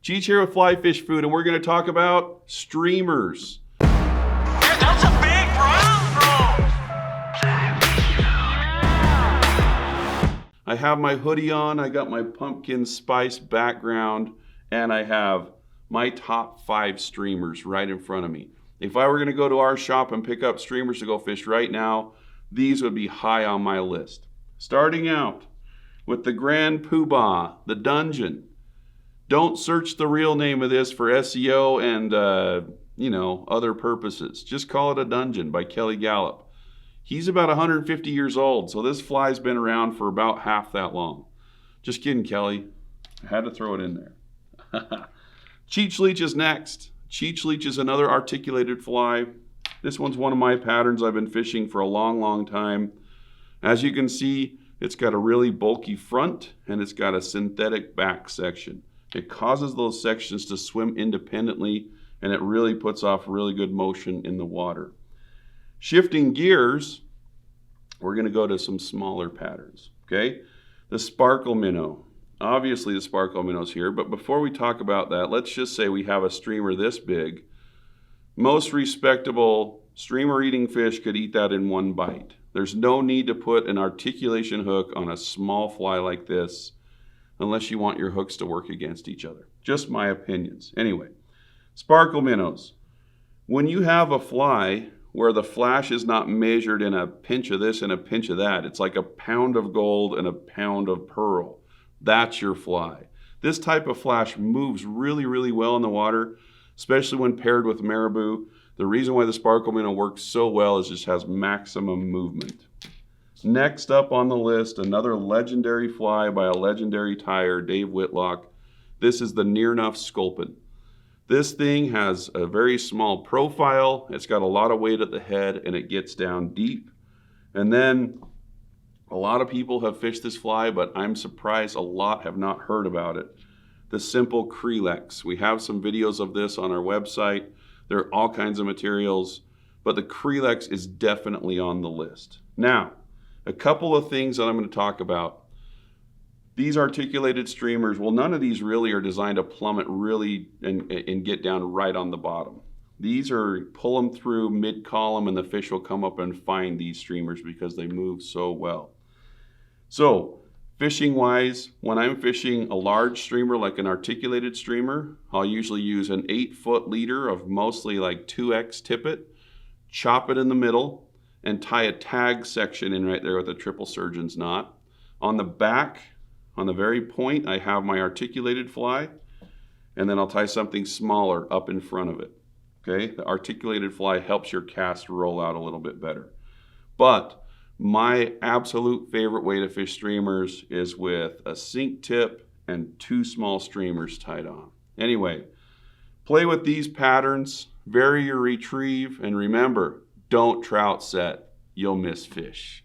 Cheech here with Fly Fish Food, and we're going to talk about streamers. That's a big brown bro. I have my hoodie on, I got my pumpkin spice background, and I have my top 5 streamers right in front of me. If I were going to go to our shop and pick up streamers to go fish right now, these would be high on my list. Starting out with the Grand Poobah, the Dungeon. Don't search the real name of this for SEO and, other purposes. Just call it a Dungeon by Kelly Gallup. He's about 150 years old, so this fly's been around for about half that long. Just kidding, Kelly. I had to throw it in there. Cheech Leech is next. Cheech Leech is another articulated fly. This one's one of my patterns I've been fishing for a long, long time. As you can see, it's got a really bulky front and it's got a synthetic back section. It causes those sections to swim independently, and it really puts off really good motion in the water. Shifting gears, we're going to go to some smaller patterns, okay? The Sparkle Minnow. Obviously the Sparkle Minnow's here, but before we talk about that, let's just say we have a streamer this big. Most respectable streamer eating fish could eat that in one bite. There's no need to put an articulation hook on a small fly like this unless you want your hooks to work against each other. Just my opinions. Anyway, Sparkle Minnows. When you have a fly where the flash is not measured in a pinch of this and a pinch of that, it's like a pound of gold and a pound of pearl. That's your fly. This type of flash moves really, really well in the water, especially when paired with marabou. The reason why the Sparkle Minnow works so well is it just has maximum movement. Next up on the list, another legendary fly by a legendary tyer, Dave Whitlock. This is the Near Enough Sculpin. This thing has a very small profile. It's got a lot of weight at the head and it gets down deep. And then a lot of people have fished this fly, but I'm surprised a lot have not heard about it. The Simple Krelex. We have some videos of this on our website. There are all kinds of materials, but the Krelex is definitely on the list. Now, a couple of things that I'm going to talk about. These articulated streamers, well, none of these really are designed to plummet really and get down right on the bottom. These are pull them through mid-column and the fish will come up and find these streamers because they move so well. So, fishing-wise, when I'm fishing a large streamer like an articulated streamer, I'll usually use an 8-foot leader of mostly like 2X tippet, chop it in the middle, and tie a tag section in right there with a triple surgeon's knot. On the back, on the very point, I have my articulated fly, and then I'll tie something smaller up in front of it. Okay, the articulated fly helps your cast roll out a little bit better. But my absolute favorite way to fish streamers is with a sink tip and 2 small streamers tied on. Anyway, play with these patterns, vary your retrieve, and remember, don't trout set, you'll miss fish.